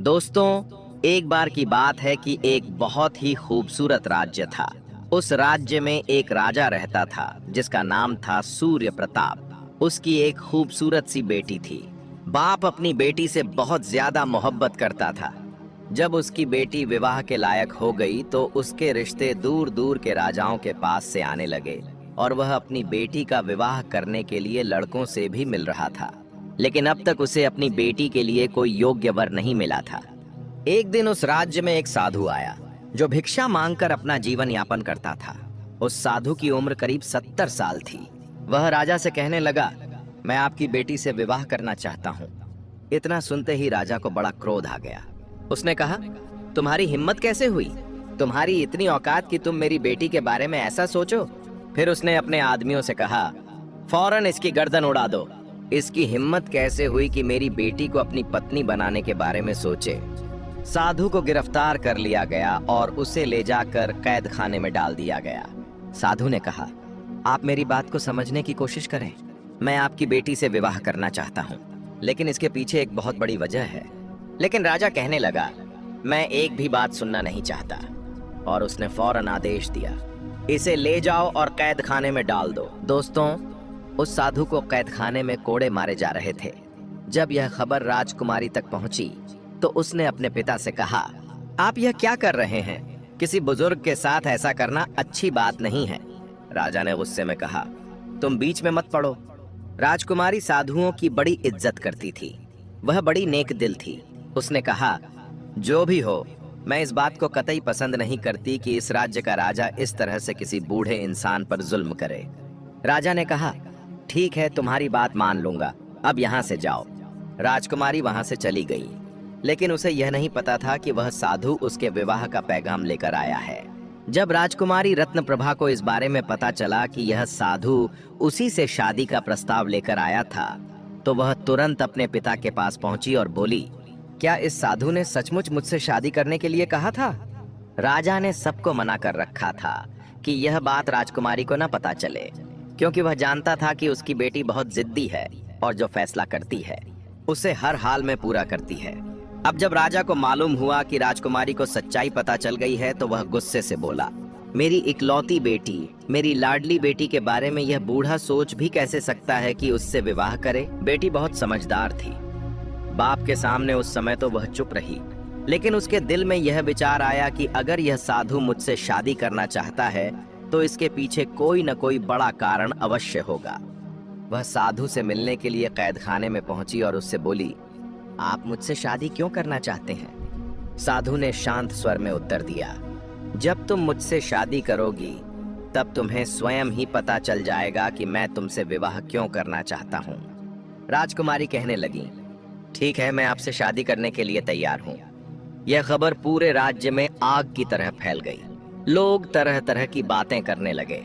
दोस्तों, एक बार की बात है कि एक बहुत ही खूबसूरत राज्य था। उस राज्य में एक राजा रहता था जिसका नाम था सूर्य प्रताप। उसकी एक खूबसूरत सी बेटी थी। बाप अपनी बेटी से बहुत ज्यादा मोहब्बत करता था। जब उसकी बेटी विवाह के लायक हो गई तो उसके रिश्ते दूर दूर के राजाओं के पास से आने लगे और वह अपनी बेटी का विवाह करने के लिए लड़कों से भी मिल रहा था। लेकिन अब तक उसे अपनी बेटी के लिए कोई योग्य वर नहीं मिला था। एक दिन उस राज्य में एक साधु आया जो भिक्षा मांगकर अपना जीवन यापन करता था। उस साधु की उम्र करीब 70 साल थी। वह राजा से कहने लगा, मैं आपकी बेटी से विवाह करना चाहता हूँ। इतना सुनते ही राजा को बड़ा क्रोध आ गया। उसने कहा, तुम्हारी हिम्मत कैसे हुई? तुम्हारी इतनी औकात कि तुम मेरी बेटी के बारे में ऐसा सोचो? फिर उसने अपने आदमियों से कहा, फौरन इसकी गर्दन उड़ा दो। इसकी हिम्मत कैसे हुई कि मेरी बेटी को अपनी पत्नी बनाने के बारे में सोचे? साधु को गिरफ्तार कर लिया गया और उसे ले जाकर कैद खाने में डाल दिया गया। साधु ने कहा, आप मेरी बात को समझने की कोशिश करें। मैं आपकी बेटी से विवाह करना चाहता हूँ, लेकिन इसके पीछे एक बहुत बड़ी वजह है। लेकिन राजा कहने लगा, मैं एक भी बात सुनना नहीं चाहता। और उसने फौरन आदेश दिया, इसे ले जाओ और कैद खाने में डाल दो। दोस्तों, उस साधु को कैद खाने में कोड़े मारे जा रहे थे। जब यह खबर राजकुमारी तक पहुंची तो उसने अपने पिता से कहा, आप यह क्या कर रहे हैं? किसी बुजुर्ग के साथ ऐसा करना अच्छी बात नहीं है। राजा ने गुस्से में कहा, तुम बीच में मत पड़ो। राजकुमारी साधुओं की बड़ी इज्जत करती थी। वह बड़ी नेक दिल थी। उसने कहा, जो भी हो, मैं इस बात को कतई पसंद नहीं करती कि इस राज्य का राजा इस तरह से किसी बूढ़े इंसान पर जुल्म करे। राजा ने कहा, ठीक है, तुम्हारी बात मान लूंगा, अब यहाँ से जाओ। राजकुमारी वहां से चली गई, लेकिन उसे यह नहीं पता था कि वह साधु उसके विवाह का पैगाम लेकर आया है। जब राजकुमारी रत्नप्रभा को इस बारे में पता चला कि यह साधु उसी से शादी का प्रस्ताव लेकर आया था, तो वह तुरंत अपने पिता के पास पहुंची और बोली, क्या इस साधु ने सचमुच मुझसे शादी करने के लिए कहा था? राजा ने सबको मना कर रखा था कि यह बात राजकुमारी को न पता चले, क्योंकि वह जानता था कि उसकी बेटी बहुत जिद्दी है और जो फैसला करती है उसे हर हाल में पूरा करती है। अब जब राजा को मालूम हुआ कि राजकुमारी को सच्चाई पता चल गई है तो वह गुस्से से बोला, मेरी इकलौती बेटी, मेरी लाडली बेटी के बारे में यह बूढ़ा सोच भी कैसे सकता है कि उससे विवाह करे? बेटी बहुत समझदार थी। बाप के सामने उस समय तो वह चुप रही, लेकिन उसके दिल में यह विचार आया कि अगर यह साधु मुझसे शादी करना चाहता है तो इसके पीछे कोई न कोई बड़ा कारण अवश्य होगा। वह साधु से मिलने के लिए कैद खाने में पहुंची और उससे बोली, आप मुझसे शादी क्यों करना चाहते हैं? साधु ने शांत स्वर में उत्तर दिया, जब तुम मुझसे शादी करोगी तब तुम्हें स्वयं ही पता चल जाएगा कि मैं तुमसे विवाह क्यों करना चाहता हूँ। राजकुमारी कहने लगी, ठीक है, मैं आपसे शादी करने के लिए तैयार हूँ। यह खबर पूरे राज्य में आग की तरह फैल गई। लोग तरह तरह की बातें करने लगे।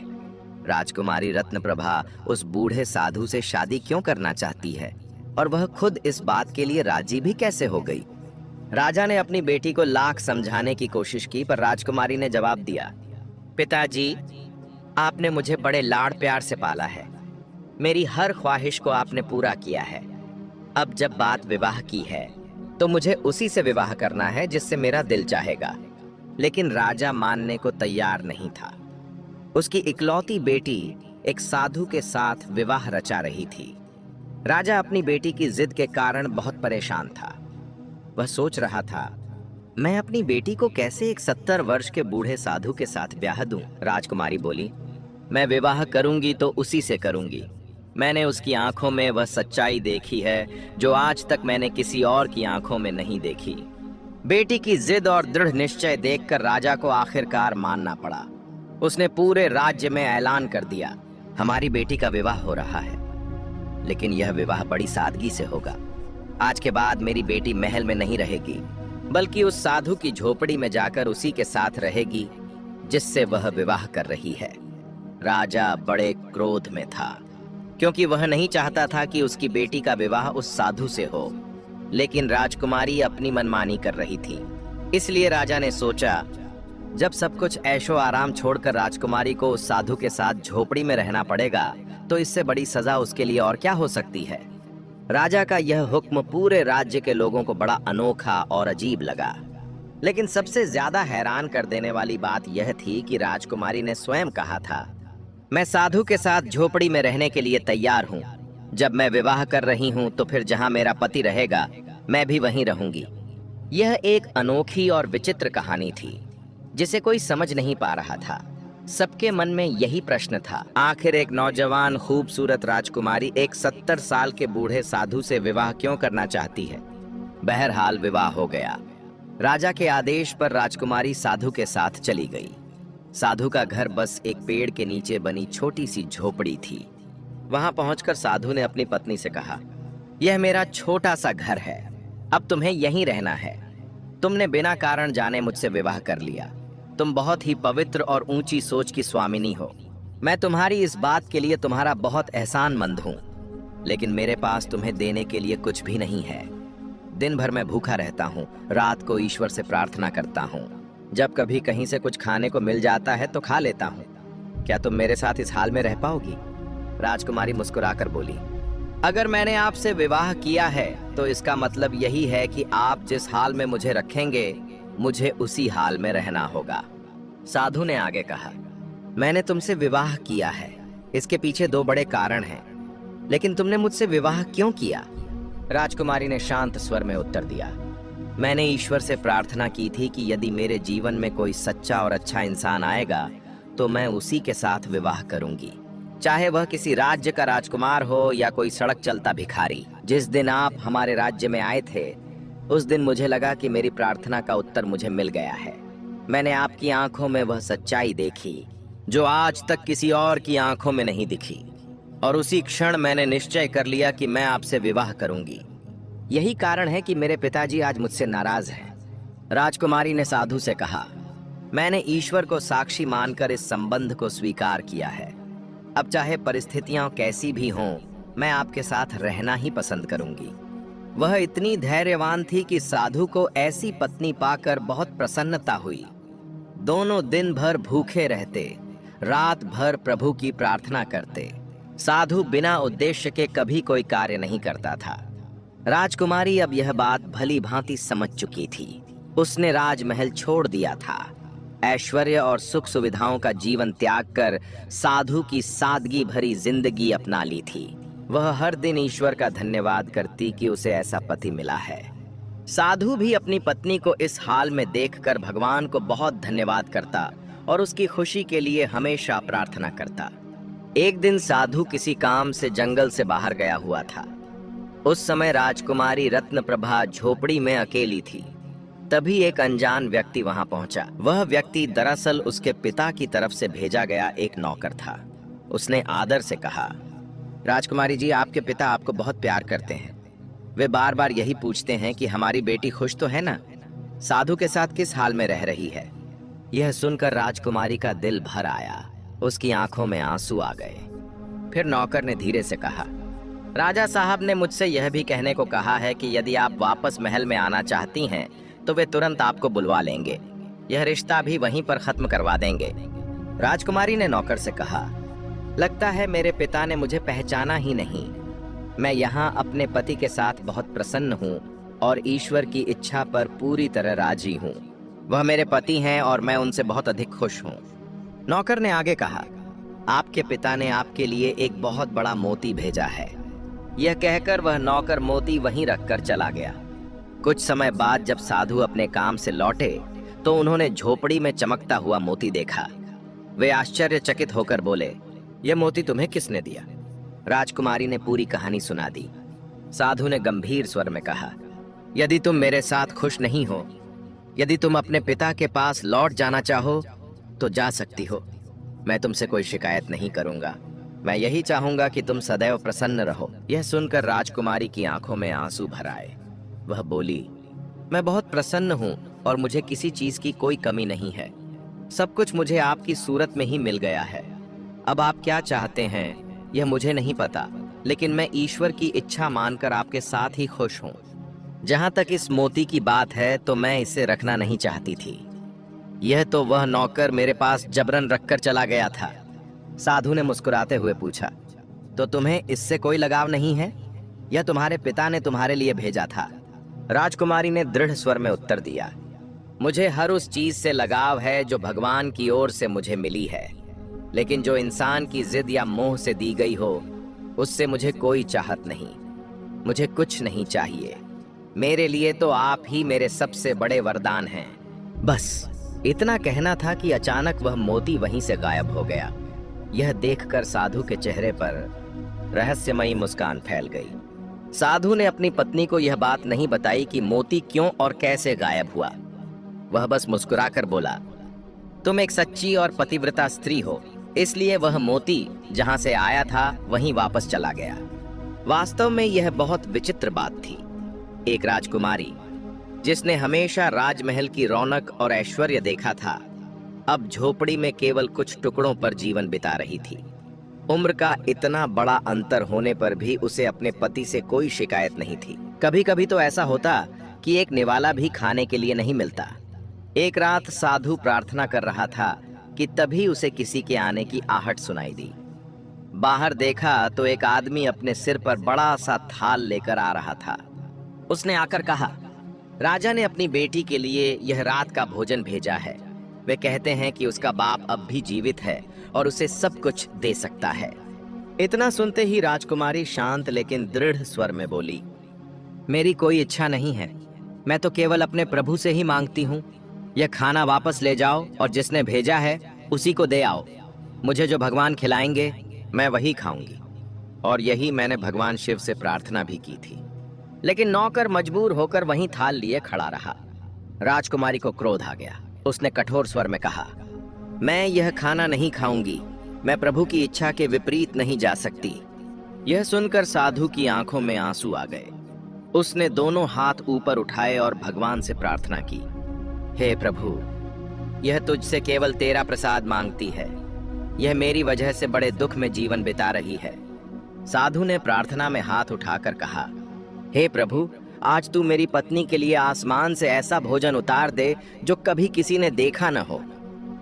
राजकुमारी रत्नप्रभा उस बूढ़े साधु से शादी क्यों करना चाहती है और वह खुद इस बात के लिए राजी भी कैसे हो गई? राजा ने अपनी बेटी को लाख समझाने की कोशिश की, पर राजकुमारी ने जवाब दिया, पिताजी, आपने मुझे बड़े लाड़ प्यार से पाला है। मेरी हर ख्वाहिश को आपने पूरा किया है। अब जब बात विवाह की है तो मुझे उसी से विवाह करना है जिससे मेरा दिल चाहेगा। लेकिन राजा मानने को तैयार नहीं था। उसकी इकलौती बेटी एक साधु के साथ विवाह रचा रही थी। राजा अपनी बेटी की जिद के कारण बहुत परेशान था। वह सोच रहा था, मैं अपनी बेटी को कैसे एक 70 वर्ष के बूढ़े साधु के साथ ब्याह दूं? राजकुमारी बोली, मैं विवाह करूंगी तो उसी से करूंगी। मैंने उसकी आंखों में वह सच्चाई देखी है जो आज तक मैंने किसी और की आंखों में नहीं देखी। बेटी की जिद और दृढ़ निश्चय देखकर राजा को आखिरकार मानना पड़ा। उसने पूरे राज्य में ऐलान कर दिया, हमारी बेटी का विवाह हो रहा है, लेकिन यह विवाह बड़ी सादगी से होगा। आज के बाद मेरी बेटी महल में नहीं रहेगी, बल्कि उस साधु की झोपड़ी में जाकर उसी के साथ रहेगी जिससे वह विवाह कर रही है। राजा बड़े क्रोध में था, क्योंकि वह नहीं चाहता था कि उसकी बेटी का विवाह उस साधु से हो, लेकिन राजकुमारी अपनी मनमानी कर रही थी। इसलिए राजा ने सोचा, जब सब कुछ ऐशो आराम छोड़कर राजकुमारी को उस साधु के साथ झोपड़ी में रहना पड़ेगा तो इससे बड़ी सजा उसके लिए और क्या हो सकती है। राजा का यह हुक्म पूरे राज्य के लोगों को बड़ा अनोखा और अजीब लगा। लेकिन सबसे ज्यादा हैरान कर देने वाली बात यह थी कि राजकुमारी ने स्वयं कहा था, मैं साधु के साथ झोपड़ी में रहने के लिए तैयार हूँ। जब मैं विवाह कर रही हूँ तो फिर जहाँ मेरा पति रहेगा मैं भी वहीं रहूंगी। यह एक अनोखी और विचित्र कहानी थी जिसे कोई समझ नहीं पा रहा था। सबके मन में यही प्रश्न था, आखिर एक नौजवान खूबसूरत राजकुमारी एक 70 साल के बूढ़े साधु से विवाह क्यों करना चाहती है। बहरहाल विवाह हो गया। राजा के आदेश पर राजकुमारी साधु के साथ चली गई। साधु का घर बस एक पेड़ के नीचे बनी छोटी सी झोपड़ी थी। वहां पहुंचकर साधु ने अपनी पत्नी से कहा, यह मेरा छोटा सा घर है, अब तुम्हें यहीं रहना है। तुमने बिना कारण जाने मुझसे विवाह कर लिया। तुम बहुत ही पवित्र और ऊंची सोच की स्वामिनी हो। मैं तुम्हारी इस बात के लिए तुम्हारा बहुत एहसानमंद हूँ, लेकिन मेरे पास तुम्हें देने के लिए कुछ भी नहीं है। दिन भर मैं भूखा रहता हूँ, रात को ईश्वर से प्रार्थना करता हूँ। जब कभी कहीं से कुछ खाने को मिल जाता है तो खा लेता हूँ। क्या तुम मेरे साथ इस हाल में रह पाओगी? राजकुमारी मुस्कुराकर बोली, अगर मैंने आपसे विवाह किया है तो इसका मतलब यही है कि आप जिस हाल में मुझे रखेंगे मुझे उसी हाल में रहना होगा। साधु ने आगे कहा, मैंने तुमसे विवाह किया है, इसके पीछे 2 बड़े कारण हैं, लेकिन तुमने मुझसे विवाह क्यों किया? राजकुमारी ने शांत स्वर में उत्तर दिया, मैंने ईश्वर से प्रार्थना की थी कि यदि मेरे जीवन में कोई सच्चा और अच्छा इंसान आएगा तो मैं उसी के साथ विवाह करूंगी, चाहे वह किसी राज्य का राजकुमार हो या कोई सड़क चलता भिखारी। जिस दिन आप हमारे राज्य में आए थे उस दिन मुझे लगा कि मेरी प्रार्थना का उत्तर मुझे मिल गया है। मैंने आपकी आंखों में वह सच्चाई देखी जो आज तक किसी और की आंखों में नहीं दिखी, और उसी क्षण मैंने निश्चय कर लिया कि मैं आपसे विवाह करूंगी। यही कारण है कि मेरे पिताजी आज मुझसे नाराज हैं। राजकुमारी ने साधु से कहा, मैंने ईश्वर को साक्षी मानकर इस संबंध को स्वीकार किया है। अब चाहे परिस्थितियां कैसी भी हों, मैं आपके साथ रहना ही पसंद करूंगी। वह इतनी धैर्यवान थी कि साधु को ऐसी पत्नी पाकर बहुत प्रसन्नता हुई। दोनों दिन भर भूखे रहते, रात भर प्रभु की प्रार्थना करते। साधु बिना उद्देश्य के कभी कोई कार्य नहीं करता था। राजकुमारी अब यह बात भली भांति समझ चुकी थी। उसने राजमहल छोड़ दिया था, ऐश्वर्य और सुख सुविधाओं का जीवन त्याग कर साधु की सादगी भरी जिंदगी अपना ली थी। वह हर दिन ईश्वर का धन्यवाद करती कि उसे ऐसा पति मिला है। साधु भी अपनी पत्नी को इस हाल में देखकर भगवान को बहुत धन्यवाद करता और उसकी खुशी के लिए हमेशा प्रार्थना करता। एक दिन साधु किसी काम से जंगल से बाहर गया हुआ था। उस समय राजकुमारी रत्नप्रभा झोपड़ी में अकेली थी। तभी एक अनजान व्यक्ति वहां पहुंचा। वह व्यक्ति दरअसल उसके पिता की तरफ से भेजा गया एक नौकर था। उसने आदर से कहा, राजकुमारी जी, आपके पिता आपको बहुत प्यार करते हैं। वे बार बार यही पूछते हैं कि हमारी बेटी खुश तो है ना, साधु के साथ किस हाल में रह रही है। यह सुनकर राजकुमारी का दिल भर आया, उसकी आंखों में आंसू आ गए। फिर नौकर ने धीरे से कहा, राजा साहब ने मुझसे यह भी कहने को कहा है कि यदि आप वापस महल में आना चाहती हैं तो वे तुरंत आपको बुलवा लेंगे। यह रिश्ता भी वहीं पर खत्म करवा देंगे। राजकुमारी ने नौकर से कहा, लगता है मेरे पिता ने मुझे पहचाना ही नहीं। मैं यहाँ अपने पति के साथ बहुत प्रसन्न हूँ और ईश्वर की इच्छा पर पूरी तरह राजी हूँ। वह मेरे पति हैं और मैं उनसे बहुत अधिक खुश हूँ। नौकर ने आगे कहा, आपके पिता ने आपके लिए एक बहुत बड़ा मोती भेजा है। यह कहकर वह नौकर मोती वहीं रखकर चला गया। कुछ समय बाद जब साधु अपने काम से लौटे तो उन्होंने झोपड़ी में चमकता हुआ मोती देखा। वे आश्चर्यचकित होकर बोले, यह मोती तुम्हें किसने दिया? राजकुमारी ने पूरी कहानी सुना दी। साधु ने गंभीर स्वर में कहा, यदि तुम मेरे साथ खुश नहीं हो, यदि तुम अपने पिता के पास लौट जाना चाहो तो जा सकती हो। मैं तुमसे कोई शिकायत नहीं करूंगा। मैं यही चाहूंगा कि तुम सदैव प्रसन्न रहो। यह सुनकर राजकुमारी की आंखों में आंसू भर आए। वह बोली, मैं बहुत प्रसन्न हूँ और मुझे किसी चीज की कोई कमी नहीं है। सब कुछ मुझे आपकी सूरत में ही मिल गया है। अब आप क्या चाहते हैं यह मुझे नहीं पता, लेकिन मैं ईश्वर की इच्छा मानकर आपके साथ ही खुश हूँ। जहाँ तक इस मोती की बात है तो मैं इसे रखना नहीं चाहती थी। यह तो वह नौकर मेरे पास जबरन रखकर चला गया था। साधु ने मुस्कुराते हुए पूछा, तो तुम्हें इससे कोई लगाव नहीं है? यह तुम्हारे पिता ने तुम्हारे लिए भेजा था। राजकुमारी ने दृढ़ स्वर में उत्तर दिया, मुझे हर उस चीज से लगाव है जो भगवान की ओर से मुझे मिली है, लेकिन जो इंसान की जिद या मोह से दी गई हो उससे मुझे कोई चाहत नहीं। मुझे कुछ नहीं चाहिए। मेरे लिए तो आप ही मेरे सबसे बड़े वरदान हैं। बस इतना कहना था कि अचानक वह मोती वहीं से गायब हो गया। यह देखकर साधु के चेहरे पर रहस्यमयी मुस्कान फैल गई। साधु ने अपनी पत्नी को यह बात नहीं बताई कि मोती क्यों और कैसे गायब हुआ। वह बस मुस्कुराकर बोला, तुम एक सच्ची और पतिव्रता स्त्री हो, इसलिए वह मोती जहां से आया था वहीं वापस चला गया। वास्तव में यह बहुत विचित्र बात थी। एक राजकुमारी जिसने हमेशा राजमहल की रौनक और ऐश्वर्य देखा था, अब झोपड़ी में केवल कुछ टुकड़ों पर जीवन बिता रही थी। उम्र का इतना बड़ा अंतर होने पर भी उसे अपने पति से कोई शिकायत नहीं थी। कभी कभी तो ऐसा होता कि एक निवाला भी खाने के लिए नहीं मिलता। एक रात साधु प्रार्थना कर रहा था कि तभी उसे किसी के आने की आहट सुनाई दी। बाहर देखा तो एक आदमी अपने सिर पर बड़ा सा थाल लेकर आ रहा था। उसने आकर कहा, राजा ने अपनी बेटी के लिए यह रात का भोजन भेजा है। वे कहते हैं कि उसका बाप अब भी जीवित है और उसे सब कुछ दे सकता है। इतना सुनते ही राजकुमारी शांत लेकिन दृढ़ स्वर में बोली, मेरी कोई इच्छा नहीं है, मैं तो केवल अपने प्रभु से ही मांगती हूँ। यह खाना वापस ले जाओ और जिसने भेजा है उसी को दे आओ। मुझे जो भगवान खिलाएंगे मैं वही खाऊंगी। और यही मैंने भगवान शिव से प्रार्थना भी की थी। लेकिन नौकर मजबूर होकर वहीं थाल लिए खड़ा रहा। राजकुमारी को क्रोध आ गया। उसने कठोर स्वर में कहा, मैं यह खाना नहीं खाऊंगी। मैं प्रभु की इच्छा के विपरीत नहीं जा सकती। यह सुनकर साधु की आंखों में आंसू आ गए। उसने दोनों हाथ ऊपर उठाए और भगवान से प्रार्थना की, हे प्रभु, यह तुझसे केवल तेरा प्रसाद मांगती है। यह मेरी वजह से बड़े दुख में जीवन बिता रही है। साधु ने प्रार्थना में हाथ उठाकर कहा, हे प्रभु, आज तू मेरी पत्नी के लिए आसमान से ऐसा भोजन उतार दे जो कभी किसी ने देखा न हो।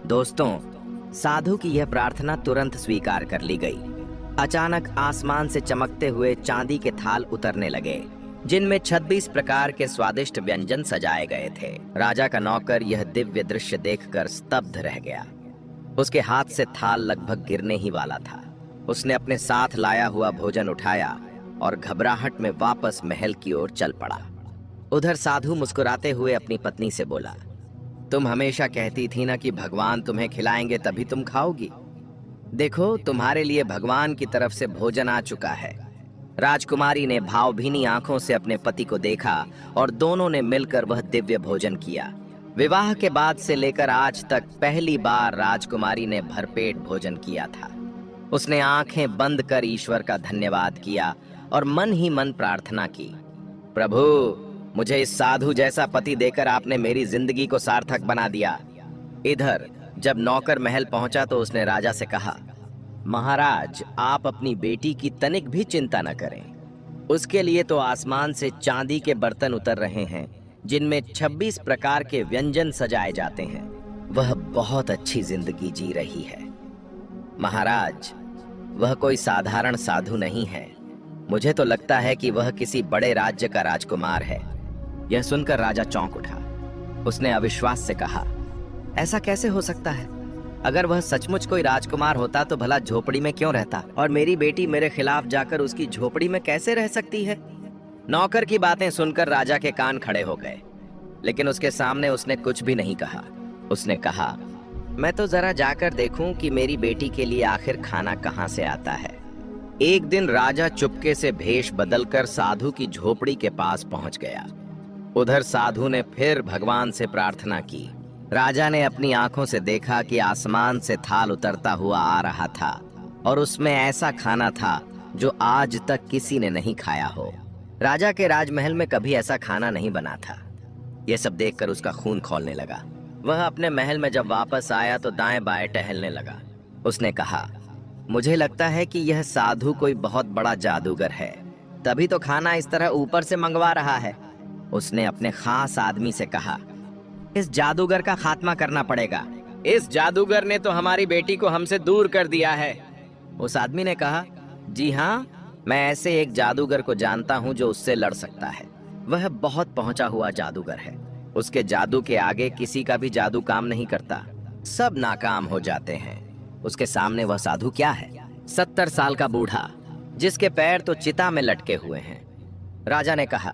दोस्तों, साधु की यह प्रार्थना तुरंत स्वीकार कर ली गई। अचानक आसमान से चमकते हुए चांदी के थाल उतरने लगे, जिनमें 26 प्रकार के स्वादिष्ट व्यंजन सजाए गए थे। राजा का नौकर यह दिव्य दृश्य देखकर स्तब्ध रह गया। उसके हाथ से थाल लगभग गिरने ही वाला था। उसने अपने साथ लाया हुआ भोजन उठाया और घबराहट में वापस महल की ओर चल पड़ा। उधर साधु मुस्कुराते हुए अपनी पत्नी से बोला, तुम हमेशा कहती थी ना कि भगवान तुम्हें खिलाएंगे तभी तुम खाओगी। देखो, तुम्हारे लिए भगवान की तरफ से भोजन आ चुका है। राजकुमारी ने भावभीनी आंखों से अपने पति को देखा और दोनों ने मिलकर वह दिव्य भोजन किया। विवाह के बाद से लेकर आज तक पहली बार राजकुमारी ने भरपेट भोजन किया था। उसने आंखें बंद कर ईश्वर का धन्यवाद किया और मन ही मन प्रार्थना की, प्रभु, मुझे इस साधु जैसा पति देकर आपने मेरी जिंदगी को सार्थक बना दिया। इधर जब नौकर महल पहुंचा तो उसने राजा से कहा, महाराज, आप अपनी बेटी की तनिक भी चिंता न करें। उसके लिए तो आसमान से चांदी के बर्तन उतर रहे हैं, जिनमें 26 प्रकार के व्यंजन सजाए जाते हैं। वह बहुत अच्छी जिंदगी जी रही है। महाराज, वह कोई साधारण साधु नहीं है। मुझे तो लगता है कि वह किसी बड़े राज्य का राजकुमार है। यह सुनकर राजा चौंक उठा। उसने अविश्वास से कहा, ऐसा कैसे हो सकता है? अगर वह सचमुच कोई राजकुमार होता तो भला झोपड़ी में क्यों रहता, और मेरी बेटी मेरे खिलाफ जाकर उसकी झोपड़ी में कैसे रह सकती है? नौकर की बातें सुनकर राजा के कान खड़े हो गए, लेकिन उसके सामने उसने कुछ भी नहीं कहा। उसने कहा, मैं तो जरा जाकर देखूं कि मेरी बेटी के लिए आखिर खाना कहां से आता है। एक दिन राजा चुपके से भेष बदलकर साधु की झोपड़ी के पास पहुंच गया। उधर साधु ने फिर भगवान से प्रार्थना की। राजा ने अपनी आंखों से देखा कि आसमान से थाल उतरता हुआ आ रहा था और उसमें ऐसा खाना था जो आज तक किसी ने नहीं खाया हो। राजा के राजमहल में कभी ऐसा खाना नहीं बना था। यह सब देखकर उसका खून खौलने लगा। वह अपने महल में जब वापस आया तो दाएं बाएं टहलने लगा। उसने कहा, मुझे लगता है कि यह साधु कोई बहुत बड़ा जादूगर है, तभी तो खाना इस तरह ऊपर से मंगवा रहा है। उसने अपने खास आदमी से कहा, इस जादूगर का खात्मा करना पड़ेगा। इस जादूगर ने तो हमारी बेटी को हमसे दूर कर दिया है। उस आदमी ने कहा, जी हाँ, मैं ऐसे एक जादूगर को जानता हूँ जो उससे लड़ सकता है। वह बहुत पहुंचा हुआ जादूगर है। उसके जादू के आगे किसी का भी जादू काम नहीं करता, सब नाकाम हो जाते हैं। उसके सामने वह साधु क्या है? 70 साल का बूढ़ा जिसके पैर तो चिता में लटके हुए हैं। राजा ने कहा,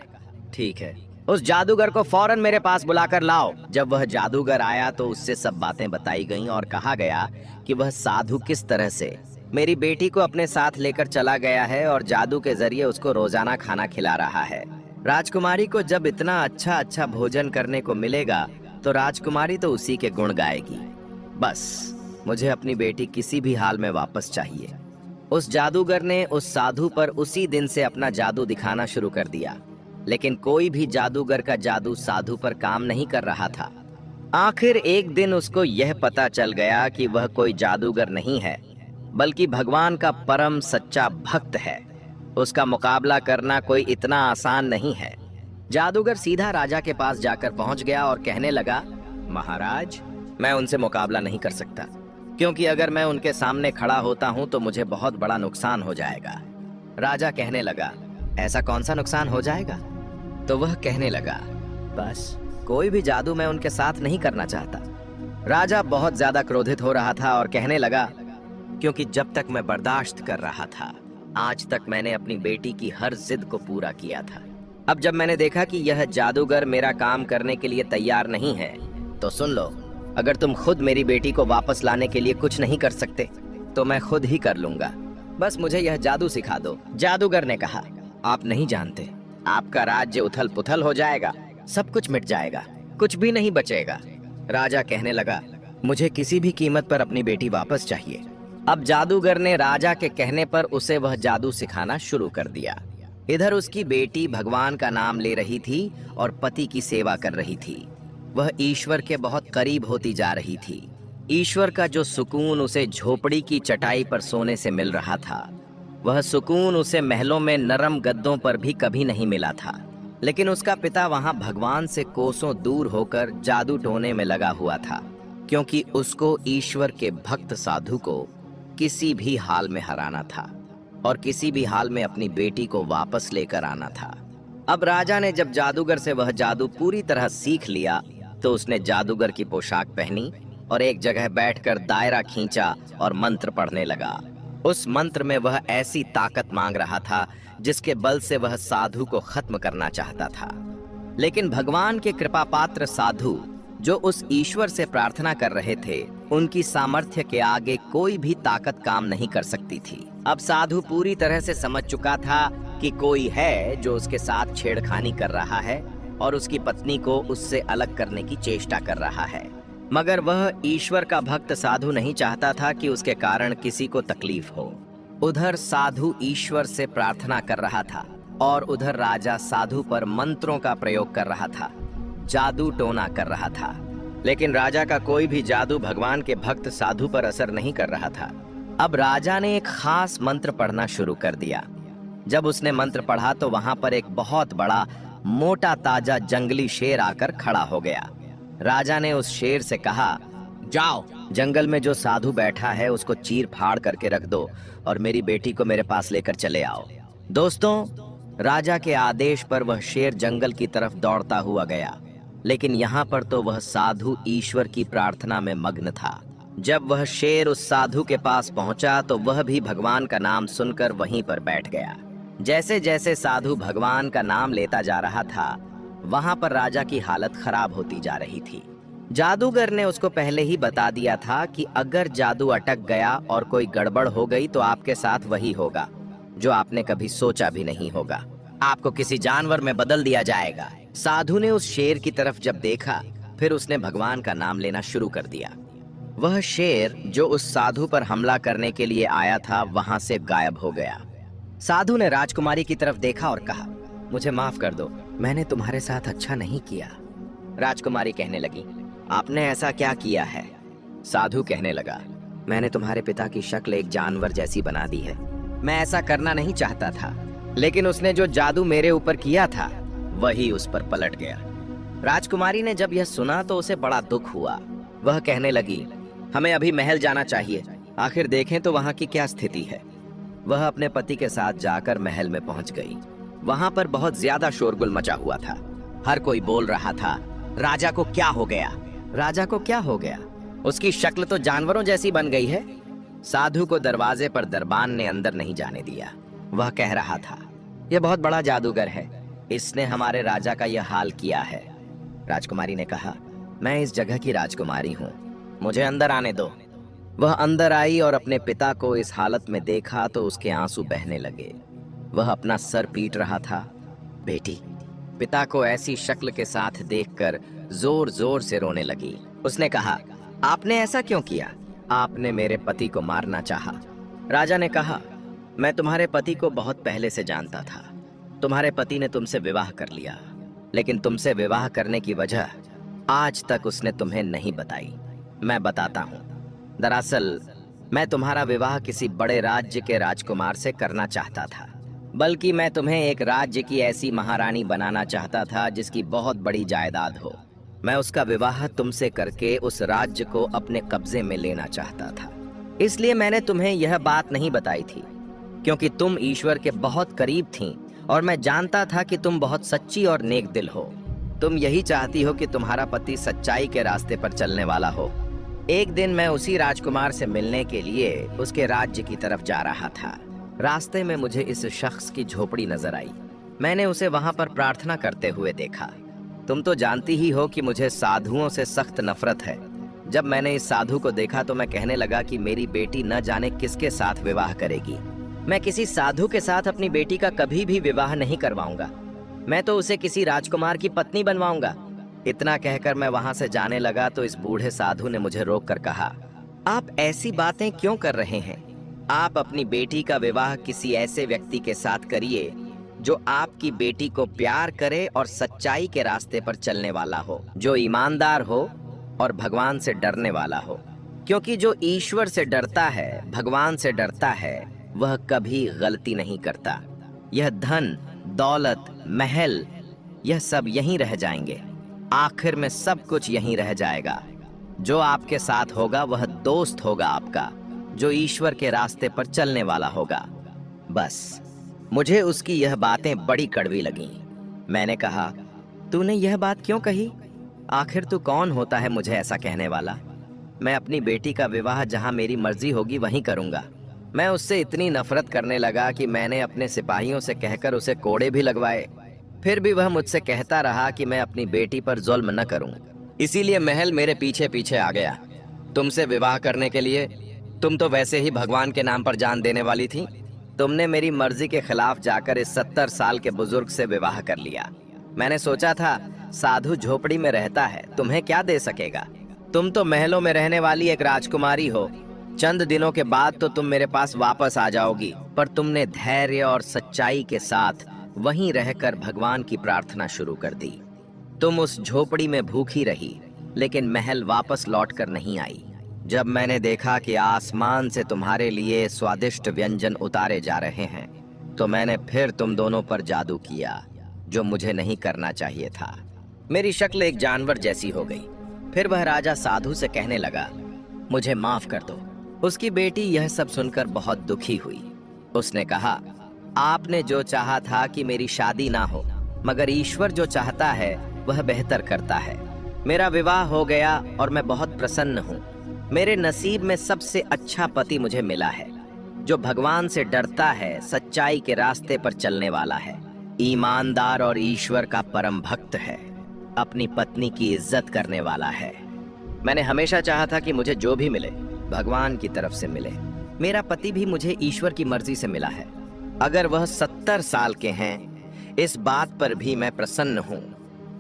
ठीक है, उस जादूगर को फौरन मेरे पास बुलाकर लाओ। जब वह जादूगर आया तो उससे सब बातें बताई गईं और कहा गया कि वह साधु किस तरह से मेरी बेटी को अपने साथ लेकर चला गया है और जादू के जरिए उसको रोजाना खाना खिला रहा है। राजकुमारी को जब इतना अच्छा अच्छा भोजन करने को मिलेगा तो राजकुमारी तो उसी के गुण गाएगी। बस मुझे अपनी बेटी किसी भी हाल में वापस चाहिए। उस जादूगर ने उस साधु पर उसी दिन से अपना जादू दिखाना शुरू कर दिया, लेकिन कोई भी जादूगर का जादू साधु पर काम नहीं कर रहा था। आखिर एक दिन उसको यह पता चल गया कि वह कोई जादूगर नहीं है, बल्कि भगवान का परम सच्चा भक्त है। उसका मुकाबला करना कोई इतना आसान नहीं है। जादूगर सीधा राजा के पास जाकर पहुंच गया और कहने लगा, महाराज, मैं उनसे मुकाबला नहीं कर सकता, क्योंकि अगर मैं उनके सामने खड़ा होता हूं तो मुझे बहुत बड़ा नुकसान हो जाएगा। राजा कहने लगा, ऐसा कौन सा नुकसान हो जाएगा? तो वह कहने लगा, बस कोई भी जादू मैं उनके साथ नहीं करना चाहता। राजा बहुत ज्यादा क्रोधित हो रहा था और कहने लगा, क्योंकि जब तक मैं बर्दाश्त कर रहा था, आज तक मैंने अपनी बेटी की हर जिद को पूरा किया था। अब जब मैंने देखा कि यह जादूगर मेरा काम करने के लिए तैयार नहीं है, तो सुन लो, अगर तुम खुद मेरी बेटी को वापस लाने के लिए कुछ नहीं कर सकते तो मैं खुद ही कर लूंगा। बस मुझे यह जादू सिखा दो। जादूगर ने कहा, आप नहीं जानते, आपका राज्य उथल पुथल हो जाएगा, सब कुछ मिट जाएगा, कुछ भी नहीं बचेगा। राजा कहने लगा, मुझे किसी भी कीमत पर अपनी बेटी वापस चाहिए। अब जादूगर ने राजा के कहने पर उसे वह जादू सिखाना शुरू कर दिया। इधर उसकी बेटी भगवान का नाम ले रही थी और पति की सेवा कर रही थी। वह ईश्वर के बहुत करीब होती जा रही थी। ईश्वर का जो सुकून उसे झोपड़ी की चटाई पर सोने से मिल रहा था, वह सुकून उसे महलों में नरम गद्दों पर भी कभी नहीं मिला था। लेकिन उसका पिता वहां भगवान से कोसों दूर होकर जादू टोने में लगा हुआ था, क्योंकि उसको ईश्वर के भक्त साधु को किसी भी हाल में हराना था और किसी भी हाल में अपनी बेटी को वापस लेकर आना था। अब राजा ने जब जादूगर से वह जादू पूरी तरह सीख लिया तो उसने जादूगर की पोशाक पहनी और एक जगह बैठकर दायरा खींचा और मंत्र पढ़ने लगा। उस मंत्र में वह ऐसी ताकत मांग रहा था जिसके बल से वह साधु को खत्म करना चाहता था। लेकिन भगवान के कृपा पात्र साधु जो उस ईश्वर से प्रार्थना कर रहे थे, उनकी सामर्थ्य के आगे कोई भी ताकत काम नहीं कर सकती थी। अब साधु पूरी तरह से समझ चुका था कि कोई है जो उसके साथ छेड़खानी कर रहा है और उसकी पत्नी को उससे अलग करने की चेष्टा कर रहा है। मगर वह ईश्वर का भक्त साधु नहीं चाहता था कि उसके कारण किसी को तकलीफ हो। उधर साधु ईश्वर से प्रार्थना कर रहा था और उधर राजा साधु पर मंत्रों का प्रयोग कर रहा था, जादू टोना कर रहा था। लेकिन राजा का कोई भी जादू भगवान के भक्त साधु पर असर नहीं कर रहा था। अब राजा ने एक खास मंत्र पढ़ना शुरू कर दिया। जब उसने मंत्र पढ़ा तो वहां पर एक बहुत बड़ा मोटा ताजा जंगली शेर आकर खड़ा हो गया। राजा ने उस शेर से कहा, जाओ, जंगल में जो साधु बैठा है उसको चीर फाड़ करके रख दो और मेरी बेटी को मेरे पास लेकर चले आओ। दोस्तों, राजा के आदेश पर वह शेर जंगल की तरफ दौड़ता हुआ गया, लेकिन यहाँ पर तो वह साधु ईश्वर की प्रार्थना में मग्न था। जब वह शेर उस साधु के पास पहुंचा तो वह भी भगवान का नाम सुनकर वहीं पर बैठ गया। जैसे जैसे साधु भगवान का नाम लेता जा रहा था, वहां पर राजा की हालत खराब होती जा रही थी। जादूगर ने उसको पहले ही बता दिया था कि अगर जादू अटक गया और कोई गड़बड़ हो गई तो आपके साथ वही होगा जो आपने कभी सोचा भी नहीं होगा, आपको किसी जानवर में बदल दिया जाएगा। साधु ने उस शेर की तरफ जब देखा, फिर उसने भगवान का नाम लेना शुरू कर दिया। वह शेर जो उस साधु पर हमला करने के लिए आया था वहां से गायब हो गया। साधु ने राजकुमारी की तरफ देखा और कहा, मुझे माफ कर दो, मैंने तुम्हारे साथ अच्छा नहीं किया। राजकुमारी कहने लगी, आपने ऐसा क्या किया है? साधु कहने लगा, मैंने तुम्हारे पिता की शक्ल एक जानवर जैसी बना दी है। मैं ऐसा करना नहीं चाहता था, लेकिन उसने जो जादू मेरे ऊपर किया था वही उस पर पलट गया। राजकुमारी ने जब यह सुना तो उसे बड़ा दुख हुआ। वह कहने लगी, हमें अभी महल जाना चाहिए, आखिर देखें तो वहां की क्या स्थिति है। वह अपने पति के साथ जाकर महल में पहुंच गई। वहां पर बहुत ज्यादा शोरगुल मचा हुआ था। हर कोई बोल रहा था, राजा को क्या हो गया, राजा को क्या हो गया, उसकी शक्ल तो जानवरों जैसी बन गई है। साधु को दरवाजे पर दरबान ने अंदर नहीं जाने दिया। वह कह रहा था, यह बहुत बड़ा जादूगर है, इसने हमारे राजा का यह हाल किया है। राजकुमारी ने कहा, मैं इस जगह की राजकुमारी हूँ, मुझे अंदर आने दो। वह अंदर आई और अपने पिता को इस हालत में देखा तो उसके आंसू बहने लगे। वह अपना सर पीट रहा था। बेटी पिता को ऐसी शक्ल के साथ देखकर जोर जोर से रोने लगी। उसने कहा, आपने ऐसा क्यों किया? आपने मेरे पति को मारना चाहा। राजा ने कहा, मैं तुम्हारे पति को बहुत पहले से जानता था। तुम्हारे पति ने तुमसे विवाह कर लिया, लेकिन तुमसे विवाह करने की वजह आज तक उसने तुम्हें नहीं बताई। मैं बताता हूँ। दरअसल मैं तुम्हारा विवाह किसी बड़े राज्य के राजकुमार से करना चाहता था, बल्कि मैं तुम्हें एक राज्य की ऐसी महारानी बनाना चाहता था जिसकी बहुत बड़ी जायदाद हो। मैं उसका विवाह तुमसे करके उस राज्य को अपने कब्जे में लेना चाहता था। इसलिए मैंने तुम्हें यह बात नहीं बताई थी, क्योंकि तुम ईश्वर के बहुत करीब थीं और मैं जानता था कि तुम बहुत सच्ची और नेक दिल हो। तुम यही चाहती हो कि तुम्हारा पति सच्चाई के रास्ते पर चलने वाला हो। एक दिन मैं उसी राजकुमार से मिलने के लिए उसके राज्य की तरफ जा रहा था। रास्ते में मुझे इस शख्स की झोपड़ी नजर आई। मैंने उसे वहां पर प्रार्थना करते हुए देखा। तुम तो जानती ही हो कि मुझे साधुओं से सख्त नफरत है। जब मैंने इस साधु को देखा तो मैं कहने लगा कि मेरी बेटी न जाने किसके साथ विवाह करेगी। मैं किसी साधु के साथ अपनी बेटी का कभी भी विवाह नहीं करवाऊंगा। मैं तो उसे किसी राजकुमार की पत्नी बनवाऊंगा। इतना कहकर मैं वहां से जाने लगा तो इस बूढ़े साधु ने मुझे रोककर कहा, आप ऐसी बातें क्यों कर रहे हैं? आप अपनी बेटी का विवाह किसी ऐसे व्यक्ति के साथ करिए जो आपकी बेटी को प्यार करे और सच्चाई के रास्ते पर चलने वाला हो, जो ईमानदार हो और भगवान से डरने वाला हो। क्योंकि जो ईश्वर से डरता है, भगवान से डरता है, वह कभी गलती नहीं करता। यह धन, दौलत, महल, यह सब यहीं रह जाएंगे। आखिर में सब कुछ यहीं रह जाएगा। जो आपके साथ होगा वह दोस्त होगा आपका, जो ईश्वर के रास्ते पर चलने वाला होगा। बस मुझे उसकी यह बातें बड़ी कड़वी लगीं। मैंने कहा, तूने यह बात क्यों कही? आखिर तू कौन होता है मुझे ऐसा कहने वाला? मैं अपनी बेटी का विवाह जहां मेरी मर्जी होगी वहीं करूंगा। मैं उससे इतनी नफरत करने लगा कि मैंने अपने सिपाहियों से कहकर उसे कोड़े भी लगवाए। फिर भी वह मुझसे कहता रहा कि मैं अपनी बेटी पर जुल्म न करूं। इसीलिए महल मेरे पीछे पीछे आ गया तुमसे विवाह करने के लिए। तुम तो वैसे ही भगवान के नाम पर जान देने वाली थी। तुमने मेरी मर्जी के खिलाफ जाकर इस 70 साल के बुजुर्ग से विवाह कर लिया। मैंने सोचा था साधु झोपड़ी में रहता है, तुम्हें क्या दे सकेगा? तुम तो महलों में रहने वाली एक राजकुमारी हो। चंद दिनों के बाद तो तुम मेरे पास वापस आ जाओगी। पर तुमने धैर्य और सच्चाई के साथ वहीं रहकर भगवान की प्रार्थना शुरू कर दी। तुम उस झोपड़ी में भूखी रही, लेकिन महल वापस लौटकर नहीं आई। जब मैंने देखा कि आसमान से तुम्हारे लिए स्वादिष्ट व्यंजन उतारे जा रहे हैं, तो मैंने फिर तुम दोनों पर जादू किया, जो मुझे नहीं करना चाहिए था। मेरी शक्ल एक जानवर जैसी हो गई। फिर वह राजा साधु से कहने लगा, मुझे माफ कर दो। उसकी बेटी यह सब सुनकर बहुत दुखी हुई। उसने कहा, आपने जो चाहा था कि मेरी शादी ना हो, मगर ईश्वर जो चाहता है वह बेहतर करता है। मेरा विवाह हो गया और मैं बहुत प्रसन्न हूँ। मेरे नसीब में सबसे अच्छा पति मुझे मिला है, जो भगवान से डरता है, सच्चाई के रास्ते पर चलने वाला है, ईमानदार और ईश्वर का परम भक्त है, अपनी पत्नी की इज्जत करने वाला है। मैंने हमेशा चाहा था कि मुझे जो भी मिले भगवान की तरफ से मिले। मेरा पति भी मुझे ईश्वर की मर्जी से मिला है। अगर वह 70 साल के हैं, इस बात पर भी मैं प्रसन्न हूँ,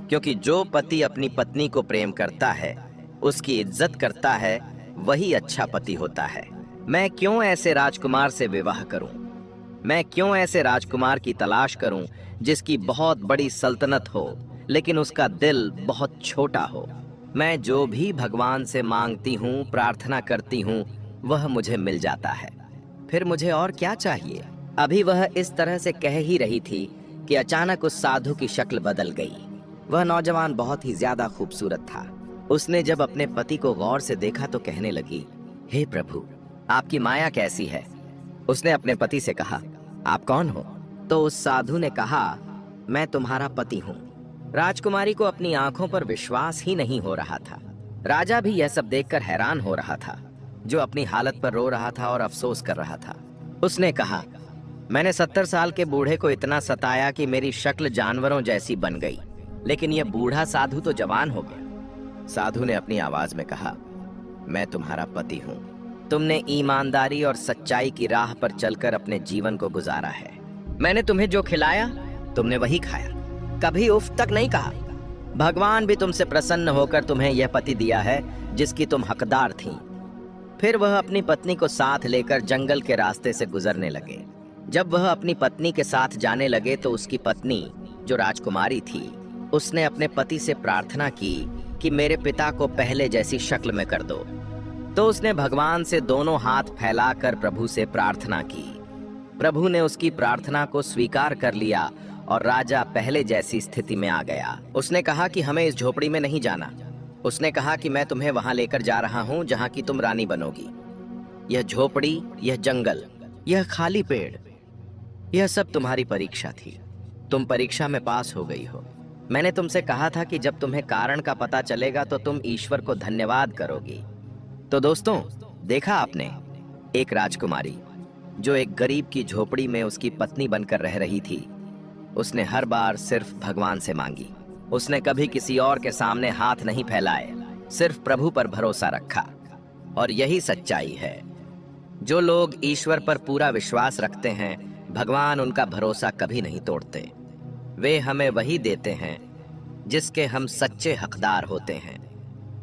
क्योंकि जो पति अपनी पत्नी को प्रेम करता है, उसकी इज्जत करता है, वही अच्छा पति होता है। मैं क्यों ऐसे राजकुमार से विवाह करूं? मैं क्यों ऐसे राजकुमार की तलाश करूं जिसकी बहुत बड़ी सल्तनत हो, लेकिन उसका दिल बहुत छोटा हो? मैं जो भी भगवान से मांगती हूँ, प्रार्थना करती हूँ, वह मुझे मिल जाता है। फिर मुझे और क्या चाहिए? अभी वह इस तरह से कह ही रही थी कि अचानक उस साधु की शक्ल बदल गई। वह नौजवान बहुत ही ज्यादा खूबसूरत था। उसने जब अपने पति को गौर से देखा तो कहने लगी, हे प्रभु, आपकी माया कैसी है? उसने अपने पति से कहा, आप कौन हो? तो उस साधु ने कहा, मैं तुम्हारा पति हूँ। राजकुमारी को अपनी आंखों पर विश्वास ही नहीं हो रहा था। राजा भी यह सब देखकर हैरान हो रहा था, जो अपनी हालत पर रो रहा था और अफसोस कर रहा था। उसने कहा, मैंने 70 साल के बूढ़े को इतना सताया कि मेरी शक्ल जानवरों जैसी बन गई, लेकिन यह बूढ़ा साधु तो जवान हो गया। साधु ने अपनी आवाज में कहा, मैं तुम्हारा पति हूँ। तुमने ईमानदारी और सच्चाई की राह पर चलकर अपने जीवन को गुजारा है। मैंने तुम्हें जो खिलाया तुमने वही खाया, कभी उफ तक नहीं कहा। भगवान भी तुमसे प्रसन्न होकर तुम्हें यह पति दिया है जिसकी तुम हकदार थी। फिर वह अपनी पत्नी को साथ लेकर जंगल के रास्ते से गुजरने लगे। जब वह अपनी पत्नी के साथ जाने लगे तो उसकी पत्नी, जो राजकुमारी थी, उसने अपने पति से प्रार्थना की कि मेरे पिता को पहले जैसी शक्ल में कर दो। तो उसने भगवान से दोनों हाथ फैलाकर प्रभु से प्रार्थना की। प्रभु ने उसकी प्रार्थना को स्वीकार कर लिया और राजा पहले जैसी स्थिति में आ गया। उसने कहा कि हमें इस झोपड़ी में नहीं जाना। उसने कहा कि मैं तुम्हें वहां लेकर जा रहा हूं जहां की तुम रानी बनोगी। यह झोपड़ी, यह जंगल, यह खाली पेड़, यह सब तुम्हारी परीक्षा थी। तुम परीक्षा में पास हो गई हो। मैंने तुमसे कहा था कि जब तुम्हें कारण का पता चलेगा तो तुम ईश्वर को धन्यवाद करोगी। तो दोस्तों, देखा आपने, एक राजकुमारी जो एक गरीब की झोपड़ी में उसकी पत्नी बनकर रह रही थी, उसने हर बार सिर्फ भगवान से मांगी। उसने कभी किसी और के सामने हाथ नहीं फैलाए, सिर्फ प्रभु पर भरोसा रखा। और यही सच्चाई है। जो लोग ईश्वर पर पूरा विश्वास रखते हैं, भगवान उनका भरोसा कभी नहीं तोड़ते। वे हमें वही देते हैं जिसके हम सच्चे हकदार होते हैं।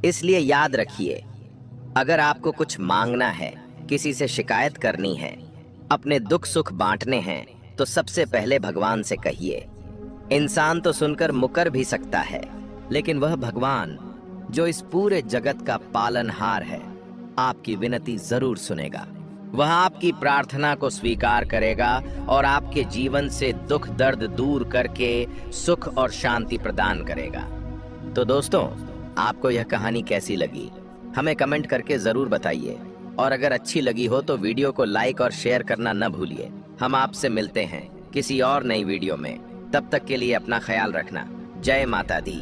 इसलिए याद रखिए, अगर आपको कुछ मांगना है, किसी से शिकायत करनी है, अपने दुख सुख बांटने हैं, तो सबसे पहले भगवान से कहिए। इंसान तो सुनकर मुकर भी सकता है, लेकिन वह भगवान जो इस पूरे जगत का पालनहार है, आपकी विनती जरूर सुनेगा। वह आपकी प्रार्थना को स्वीकार करेगा और आपके जीवन से दुख दर्द दूर करके सुख और शांति प्रदान करेगा। तो दोस्तों, आपको यह कहानी कैसी लगी, हमें कमेंट करके जरूर बताइए। और अगर अच्छी लगी हो तो वीडियो को लाइक और शेयर करना न भूलिए। हम आपसे मिलते हैं किसी और नई वीडियो में। तब तक के लिए अपना ख्याल रखना। जय माता दी।